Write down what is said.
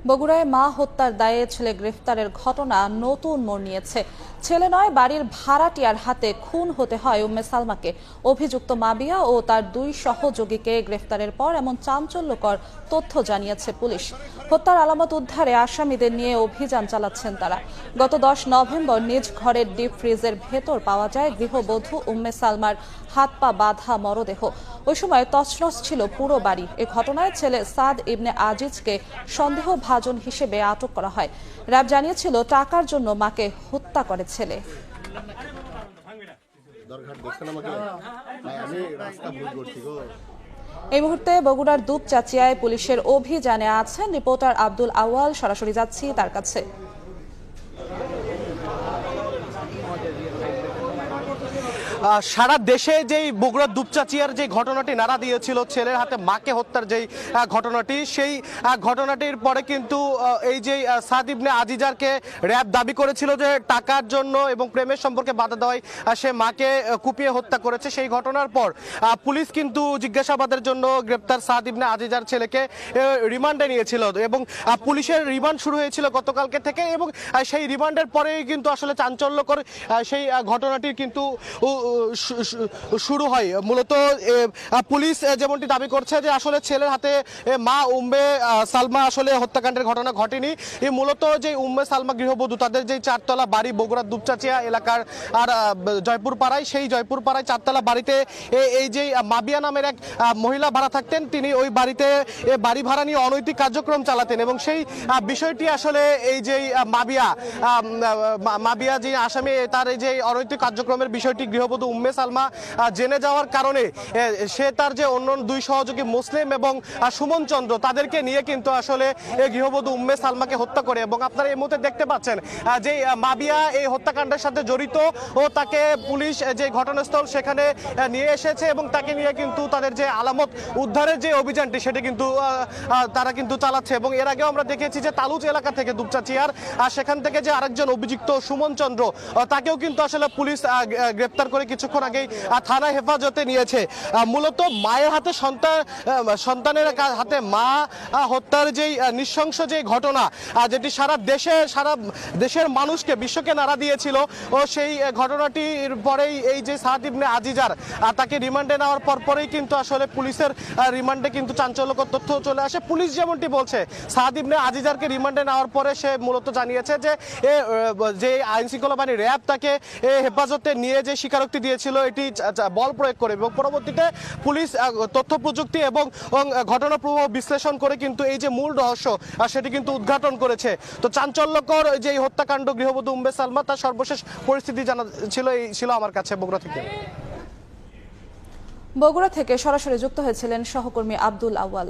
বগুড়ায় মা হত্যার দায়ে ছেলে গ্রেফতারের ঘটনা নতুন মোড় নিয়েছে। ছেলে নয়, বাড়ির ভাড়াটিয়ার হাতে খুন হতে হয় উম্মে সালমাকে। অভিযুক্ত মাবিয়া ও তার দুই সহযোগীকে গ্রেফতারের পর এমন চাঞ্চল্যকর তথ্য জানিয়েছে পুলিশ। হত্যার আলামত উদ্ধারে আসামিদের নিয়ে অভিযান চালাচ্ছেন তারা। গত 10 নভেম্বর নিজ ঘরের ডিপ ফ্রিজের ভেতর পাওয়া যায় গৃহবধূ উম্মে সালমার হাত পা বাঁধা মরদেহ। ওই সময় তছনছ ছিল পুরো বাড়ি। এ ঘটনায় ছেলে সাদ ইবনে আজিজকে সন্দেহভাজন হিসেবে আটক করা হয়। র্যাব জানিয়েছিল টাকার জন্য মাকে হত্যা করে ছেলে। এই মুহূর্তে বগুড়ার দুপচাচিয়ায় পুলিশের অভিযানে আছেন রিপোর্টার আব্দুল আওয়াল। সরাসরি যাচ্ছি তার কাছে। সারা দেশে যেই বগুড়ার দুপচাচিয়ার যে ঘটনাটি নাড়া দিয়েছিল, ছেলের হাতে মাকে হত্যার যেই ঘটনাটি, সেই ঘটনাটির পরে কিন্তু এই যে সাদ ইবনে আজিজারকে র্যাব দাবি করেছিল যে টাকার জন্য এবং প্রেমের সম্পর্কে বাধা দেওয়ায় সে মাকে কুপিয়ে হত্যা করেছে। সেই ঘটনার পর পুলিশ কিন্তু জিজ্ঞাসাবাদের জন্য গ্রেপ্তার সাদ ইবনে আজিজার ছেলেকে রিমান্ডে নিয়েছিল এবং পুলিশের রিমান্ড শুরু হয়েছিল গতকালকে থেকে এবং সেই রিমান্ডের পরেই কিন্তু আসলে চাঞ্চল্যকর সেই ঘটনাটির কিন্তু শুরু হয়। মূলত পুলিশ যেমনটি দাবি করছে যে আসলে ছেলের হাতে মা উম্মে সালমা আসলে হত্যাকাণ্ডের ঘটনা ঘটেনি। মূলত যে উম্মে সালমা গৃহবধূ, তাদের যে 4 তলা বাড়ি বগুড়ার দুপচাচিয়া এলাকার আর জয়পুর পাড়ায়, সেই জয়পুর পাড়ায় 4 তলা বাড়িতে এই যে মাবিয়া নামের এক মহিলা ভাড়া থাকতেন, তিনি ওই বাড়িতে বাড়ি ভাড়া নিয়ে অনৈতিক কার্যক্রম চালাতেন এবং সেই বিষয়টি আসলে এই যে মাবিয়া যে আসামি, তার এই যে অনৈতিক কার্যক্রমের বিষয়টি গৃহবধূ উম্মে সালমা জেনে যাওয়ার কারণে সে তার যে অন্য দুই সহযোগী মুসলিম এবং সুমন চন্দ্র, তাদেরকে নিয়ে কিন্তু আসলে এই গৃহবধূ উম্মে সালমাকে হত্যা করে। এবং আপনারা এই মুহূর্তে দেখতে পাচ্ছেন যে মাবিয়া এই হত্যাকাণ্ডের সাথে জড়িত ও তাকে পুলিশ যে ঘটনাস্থল সেখানে নিয়ে এসেছে এবং তাকে নিয়ে কিন্তু তাদের যে আলামত উদ্ধারের যে অভিযানটি সেটি কিন্তু তারা কিন্তু চালাচ্ছে। এবং এর আগেও আমরা দেখেছি যে তালুচ এলাকা থেকে দুপচাচিয়ার সেখান থেকে যে আরেকজন অভিযুক্ত সুমন চন্দ্র, তাকেও কিন্তু আসলে পুলিশ গ্রেপ্তার করে কিছুক্ষণ আগেই থানা হেফাজতে নিয়েছে। মূলত মায়ের হাতে সন্তানের হাতে মা হত্যার যেই নৃশংস যে ঘটনা, যেটি সারা দেশের মানুষকে, বিশ্বকে নাড়া দিয়েছিল, ও সেই ঘটনাটির পরেই এই যে সাদ ইবনে আজিজার, তাকে রিমান্ডে নেওয়ার পরেই কিন্তু আসলে পুলিশের রিমান্ডে কিন্তু চাঞ্চল্যকর তথ্য চলে আসে। পুলিশ যেমনটি বলছে, সাদ ইবনে আজিজারকে রিমান্ডে নেওয়ার পরে সে মূলত জানিয়েছে যে আইন শৃঙ্খলা বাহিনী র্যাব তাকে হেফাজতে নিয়ে যে স্বীকারোক্তি দিয়েছিল এটি বল প্রয়োগ করে, এবং পরবর্তীতে পুলিশ তথ্য প্রযুক্তি এবং ঘটনা প্রবাহ বিশ্লেষণ করে কিন্তু এই যে মূল রহস্য সেটি কিন্তু উদ্ঘাটন করেছে। তো চাঞ্চল্যকর যে হত্যাকাণ্ড গৃহবধূ উম্মে সালমা, তার সর্বশেষ পরিস্থিতি জানা ছিল আমার কাছে বগুড়া থেকে। বগুড়া থেকে সরাসরি যুক্ত হয়েছিলেন সহকর্মী আব্দুল আওয়াল।